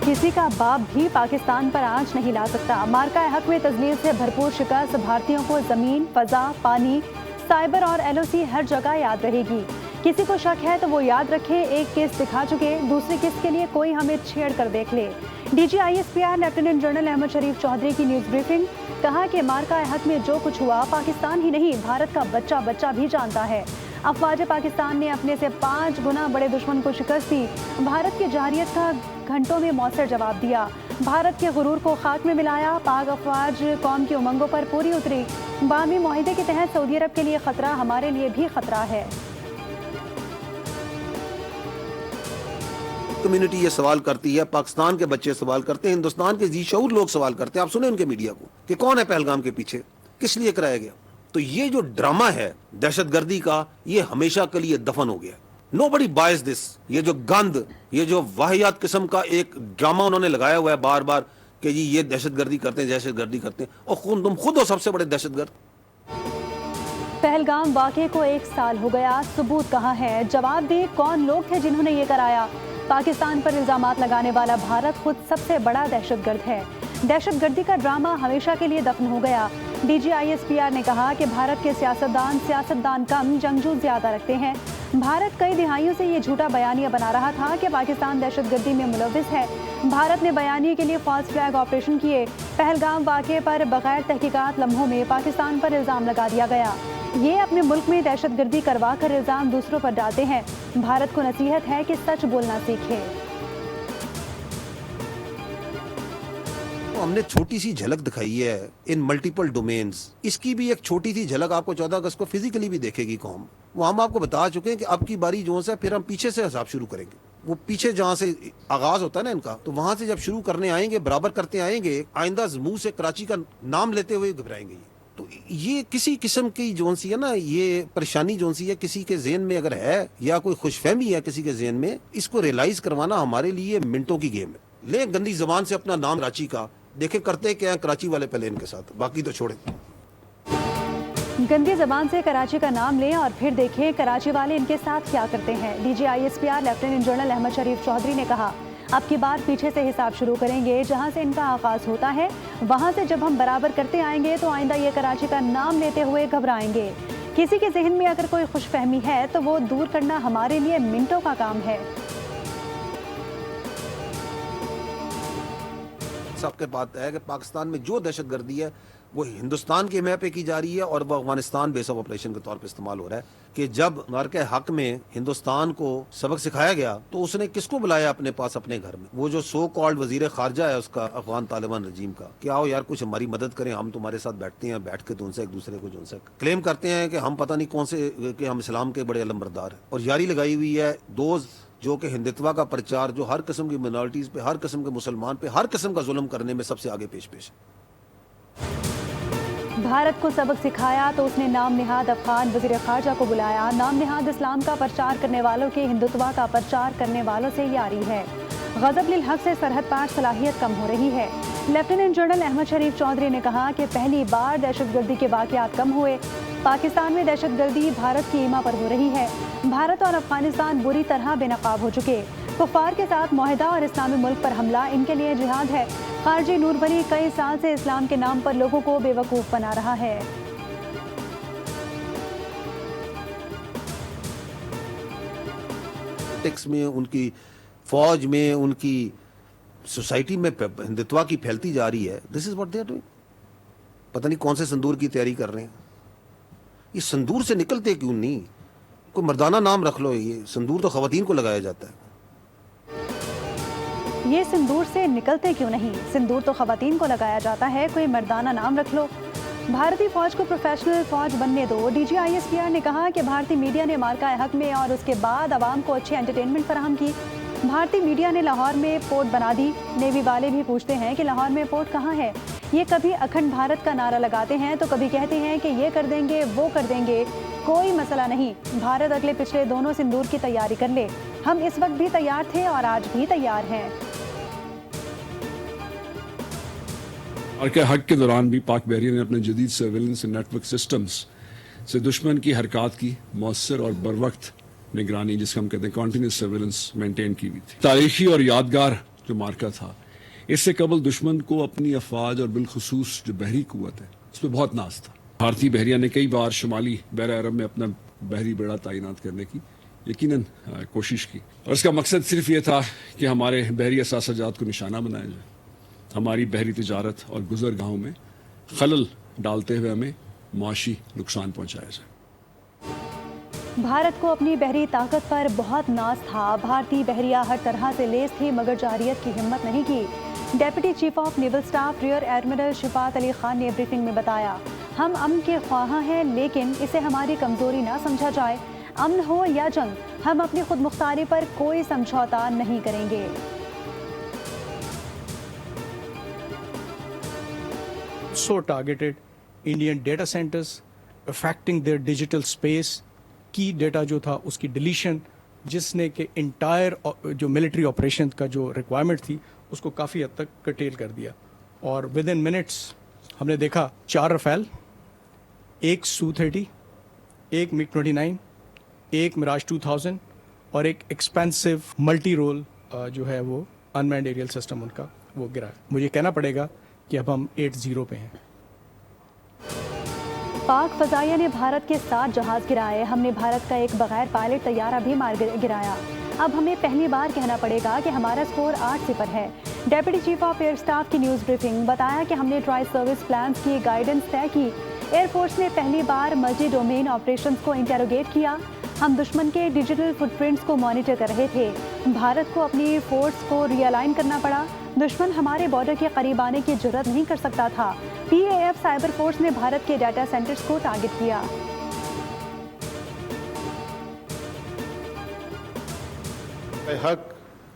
किसी का बाप भी पाकिस्तान पर आंच नहीं ला सकता। मार्का हक में तजलील से भरपूर शिकस्त भारतीयों को जमीन, फजा, पानी, साइबर और एलओसी हर जगह याद रहेगी। किसी को शक है तो वो याद रखे, एक केस दिखा चुके, दूसरे केस के लिए कोई हमें छेड़ कर देख ले। DG ISPR lieutenant general Ahmad Sharif Chaudhry की न्यूज़ ब्रीफिंग। कहा कि मार्का हक में जो कुछ हुआ पाकिस्तान ही नहीं भारत का बच्चा बच्चा भी जानता है। अफवाज पाकिस्तान ने अपने से 5 गुना बड़े दुश्मन को शिकस्त दी। भारत की जारियत का घंटों में मौसर जवाब दिया। भारत के गुरूर को खाक में मिलाया। पाक अफवाज कौम की उमंगों पर पूरी उतरी। बामी मुआहिदे के तहत सऊदी अरब के लिए खतरा हमारे लिए भी खतरा है। कम्युनिटी ये सवाल करती है, पाकिस्तान के बच्चे सवाल करते हैं, हिंदुस्तान के जी शऊर लोग सवाल करते हैं। आप सुने उनके मीडिया को कि कौन है पहलगाम के पीछे, किस लिए कराया गया। तो ये जो ड्रामा है दहशतगर्दी का, ये हमेशा के लिए दफन हो गया। Nobody boys this. ये जो गंद, ये जो वाहियात किस्म का एक ड्रामा उन्होंने लगाया हुआ है बार बार कि जी ये दहशतगर्दी करते हैं, दहशतगर्दी करते हैं, और तुम खुद हो सबसे बड़े दहशतगर्द। पहलगाम वाक़े को 1 साल हो गया, सबूत कहाँ है? जवाब दे, कौन लोग थे जिन्होंने ये कराया? पाकिस्तान पर इल्जामात लगाने वाला भारत खुद सबसे बड़ा दहशतगर्द है। दहशतगर्दी का ड्रामा हमेशा के लिए दफन हो गया। डीजी ISPR ने कहा कि भारत के सियासतदान कम, जंगजू ज्यादा रखते हैं। भारत कई दिहाइयों से ये झूठा बयानिया बना रहा था कि पाकिस्तान दहशतगर्दी में मुलविस है। भारत ने बयानिए के लिए फॉल्स फ्लैग ऑपरेशन किए। पहलगाम वाक़े पर बगैर तहकीकात लम्हों में पाकिस्तान पर इल्ज़ाम लगा दिया गया। ये अपने मुल्क में दहशतगर्दी करवा कर इल्ज़ाम दूसरों पर डालते हैं। भारत को नसीहत है कि सच बोलना सीखे। हमने छोटी सी झलक दिखाई है इन मल्टीपल डोमेन्स। इसकी भी एक छोटी सी झलक आपको 14 अगस्त को फिजिकली भी देखेगी कौम। वो हम आपको बता चुके हैं कि अब की बारी जो है फिर हम पीछे से हिसाब शुरू करेंगे। वो पीछे जहाँ से आगाज होता है ना इनका, तो वहां से जब शुरू करने आएंगे, बराबर करते आएंगे, आइंदा मुंह से कराची का नाम लेते हुए घबराएंगे। तो ये किसी किस्म की जोन सी है ना, ये परेशानी जोन सी है किसी के ज़हन में अगर है या कोई खुशफहमी है किसी के ज़हन में, इसको रियलाइज करवाना हमारे लिए मिनटों की गेम है। ले गंदी जबान से अपना नाम कराची का, देखे करते क्या है कराची वाले पहले इनके साथ, बाकी तो छोड़े। गंदी जबान से कराची का नाम लें और फिर देखें कराची वाले इनके साथ क्या करते हैं। DG ISPR lieutenant general Ahmad Sharif Chaudhry ने कहा, अब की बार पीछे से हिसाब शुरू करेंगे, जहां से इनका आगाज होता है वहां से जब हम बराबर करते आएंगे तो आइंदा ये कराची का नाम लेते हुए घबराएंगे। किसी के जहन में अगर कोई खुशफहमी है तो वो दूर करना हमारे लिए मिनटों का काम है। सबके बात है कि पाकिस्तान में जो दहशतगर्दी है वो हिंदुस्तान के मैप पे की जा रही है और वो अफगानिस्तान बेस ऑफ ऑपरेशन के तौर पे इस्तेमाल हो रहा है। कि जब मार्के हक में हिंदुस्तान को सबक सिखाया गया तो उसने किसको बुलाया अपने पास अपने घर में? वो जो सो कॉल्ड वजीर खारजा है उसका, अफगान तालिबान रजीम का, कि आओ यार कुछ हमारी मदद करें, हम तुम्हारे साथ बैठते हैं, बैठ के तुमसे एक दूसरे को जो से क्लेम करते हैं कि हम पता नहीं कौन से कि हम इस्लाम के बड़े अलमबरदार हैं, और यारी लगाई हुई है दोस्त जो कि हिंदुत्व का प्रचार, जो हर किस्म की मिनॉरिटीज पे, हर किस्म के मुसलमान पे, हर किस्म का जुल्म करने में सबसे आगे पेश है। भारत को सबक सिखाया तो उसने नाम निहाद अफगान वज़ीर ख़ारजा को बुलाया। नाम निहाद इस्लाम का प्रचार करने वालों के हिंदुत्व का प्रचार करने वालों से यारी है। ग़ज़ब लिल हक़ से सरहद पार सलाहियत कम हो रही है। लेफ्टिनेंट जनरल अहमद शरीफ चौधरी ने कहा कि पहली बार दहशतगर्दी के वाक़यात कम हुए। पाकिस्तान में दहशतगर्दी भारत की ईमा पर हो रही है। भारत और अफगानिस्तान बुरी तरह बेनकाब हो चुके। कुफ़ार के साथ मुआहिदा और इस्लामी मुल्क पर हमला इनके लिए जिहाद है। खारजी नूर भली कई साल से इस्लाम के नाम पर लोगों को बेवकूफ़ बना रहा है। टेक्स में, उनकी फौज में, उनकी सोसाइटी में हिंदुत्व की फैलती जा रही है। This is what they are doing. पता नहीं कौन से संदूर की तैयारी कर रहे हैं। ये संदूर से निकलते क्यों नहीं? कोई मर्दाना नाम रख लो। ये संदूर तो खवातीन को लगाया जाता है। ये सिंदूर से निकलते क्यों नहीं? सिंदूर तो खवातीन को लगाया जाता है, कोई मर्दाना नाम रख लो। भारतीय फौज को प्रोफेशनल फौज बनने दो। डीजी ISPR ने कहा कि भारतीय मीडिया ने मार्का हक में और उसके बाद आवाम को अच्छी एंटरटेनमेंट फराहम की। भारतीय मीडिया ने लाहौर में पोर्ट बना दी। नेवी वाले भी पूछते हैं कि लाहौर में पोर्ट कहाँ है। ये कभी अखंड भारत का नारा लगाते हैं तो कभी कहते हैं कि ये कर देंगे, वो कर देंगे। कोई मसला नहीं, भारत अगले पिछले दोनों सिंदूर की तैयारी कर ले। हम इस वक्त भी तैयार थे और आज भी तैयार हैं। मार्का हक के दौरान भी पाक बहरिया ने अपने जदीद सर्वेलेंस नेटवर्क सिस्टम्स से दुश्मन की हरकत की मौसर और बर वक्त निगरानी, जिसको हम कहते हैं कॉन्टीन्यूस सर्वेलेंस, मेंटेन की हुई थी। तारीखी और यादगार جو مارکا تھا، اس سے قبل دشمن کو اپنی افواج اور بالخصوص جو بحری قوت ہے اس پہ بہت ناز تھا. بھارتی بحریہ نے کئی بار شمالی بحر عرب میں اپنا بحری بیڑا تعینات کرنے کی یقیناً کوشش کی، اور اس کا مقصد صرف یہ تھا کہ ہمارے بحری اثاثہ جات کو نشانہ بنایا جائے، ہماری بحری تجارت اور گزرگاہوں میں خلل ڈالتے ہوئے ہمیں معاشی نقصان پہنچایا جائے. بھارت کو اپنی بحری طاقت پر بہت ناز تھا. بھارتی بحریہ ہر طرح سے لیس تھی مگر جارحیت کی ہمت نہیں کی. Deputy chief of naval staff rear admiral Shafaat Ali Khan نے بریفنگ میں بتایا، ہم امن کے خواہاں ہیں لیکن اسے ہماری کمزوری نہ سمجھا جائے. امن ہو یا جنگ، ہم اپنی خود مختاری پر کوئی سمجھوتا نہیں کریں گے. So targeted Indian data centers, affecting their digital space, کی ڈیٹا جو تھا اس کی ڈیلیشن، جس نے کہ انٹائر جو ملٹری آپریشن کا جو ریکوائرمنٹ تھی اس کو کافی حد تک کرٹیل کر دیا. اور ود ان منٹس ہم نے دیکھا 4 رفیل، 1 سو-30، 1 MiG-29، 1 میراج 2000 اور ایک ایکسپینسو ملٹی رول جو ہے وہ انمینڈ ایریل سسٹم ان کا وہ گرا. مجھے کہنا پڑے گا کہ اب ہم 8-0 پہ ہیں. پاک فضائیہ نے بھارت کے 7 جہاز گرائے. ہم نے بھارت کا ایک بغیر پائلٹ طیارہ بھی مار گرایا. اب ہمیں پہلی بار کہنا پڑے گا کہ ہمارا اسکور 8-0 ہے. Deputy chief of air staff کی نیوز بریفنگ. بتایا کہ ہم نے ٹرائی سروس پلانز کی گائیڈنس طے کی. ایئر فورس نے پہلی بار ملٹی ڈومین آپریشنز کو انٹروگیٹ کیا. ہم دشمن کے ڈیجیٹل فٹ پرنٹس کو مانیٹر کر رہے تھے. بھارت کو اپنی فورس کو ری الائن کرنا پڑا. دشمن ہمارے بارڈر کے قریب آنے کی جرت نہیں کر سکتا تھا. PAF سائبر فورس نے بھارت کے ڈیٹا سینٹرز کو ٹارگٹ کیا. Haq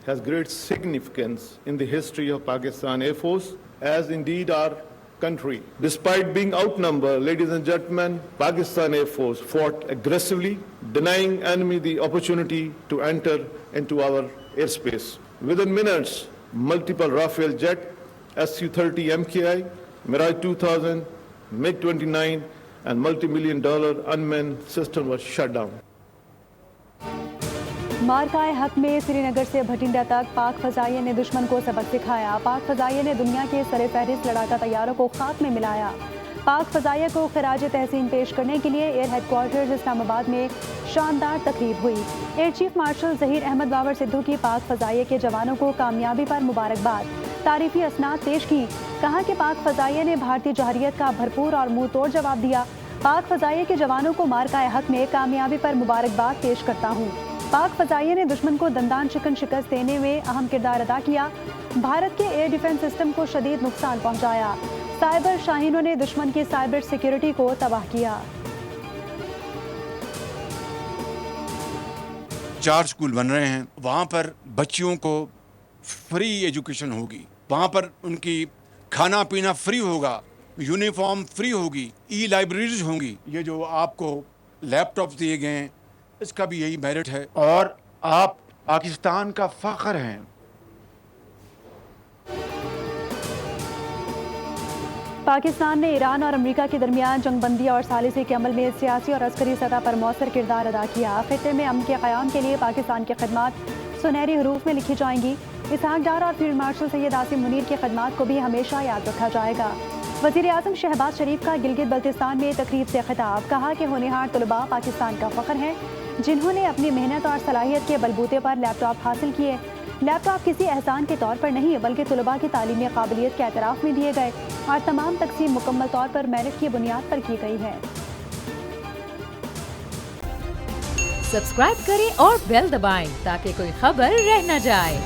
has great significance in the history of Pakistan Air Force, as indeed our country. Despite being outnumbered, ladies and gentlemen, Pakistan Air Force fought aggressively, denying enemy the opportunity to enter into our airspace. Within minutes, multiple Rafale jet, Su-30 MKI, Mirage 2000, MiG-29 and multi-million-dollar unmanned system was shut down. مارکائے حق میں سری نگر سے بھٹنڈا تک پاک فضائیہ نے دشمن کو سبق سکھایا. پاک فضائیہ نے دنیا کے سر فہرست لڑاکا طیاروں کو خاک میں ملایا. پاک فضائیہ کو خراج تحسین پیش کرنے کے لیے ایئر ہیڈ کوارٹرز اسلام آباد میں شاندار تقریب ہوئی. Air chief marshal Zaheer Ahmed Babar Sidhu کی پاک فضائیہ کے جوانوں کو کامیابی پر مبارکباد. تعریفی اسناد پیش کی. کہا کہ پاک فضائیہ نے بھارتی جوہریت کا بھرپور اور منہ توڑ جواب دیا. پاک فضائیہ کے جوانوں کو مارکائے حق میں کامیابی پر مبارکباد پیش کرتا ہوں. پاک فضائیہ نے دشمن کو دندان شکن شکست دینے میں اہم کردار ادا کیا. بھارت کے ایئر ڈیفنس سسٹم کو شدید نقصان پہنچایا. سائبر شاہینوں نے دشمن کی سائبر سیکیورٹی کو تباہ کیا. 4 اسکول بن رہے ہیں، وہاں پر بچیوں کو فری ایجوکیشن ہوگی، وہاں پر ان کی کھانا پینا فری ہوگا، یونیفارم فری ہوگی، ای لائبریریز ہوں گی. یہ جو آپ کو لیپ ٹاپ دیے گئے ہیں اس کا بھی یہی میرٹ ہے، اور آپ پاکستان کا فخر ہیں. پاکستان نے ایران اور امریکہ کے درمیان جنگ بندی اور ثالثی کے عمل میں سیاسی اور عسکری سطح پر مؤثر کردار ادا کیا. خطے میں امن کے قیام کے لیے پاکستان کی خدمات سنہری حروف میں لکھی جائیں گی. اسحاق ڈار اور فیلڈ مارشل سید عاصم منیر کی خدمات کو بھی ہمیشہ یاد رکھا جائے گا. وزیر اعظم شہباز شریف کا گلگت بلتستان میں تقریب سے خطاب. کہا کہ ہونہار طلباء پاکستان کا فخر ہیں جنہوں نے اپنی محنت اور صلاحیت کے بلبوتے پر لیپ ٹاپ حاصل کیے. لیپ ٹاپ کسی احسان کے طور پر نہیں بلکہ طلباء کی تعلیمی قابلیت کے اعتراف میں دیے گئے اور تمام تقسیم مکمل طور پر میرٹ کی بنیاد پر کی گئی ہے. سبسکرائب کریں اور بیل دبائیں تاکہ کوئی خبر رہ نہ جائے.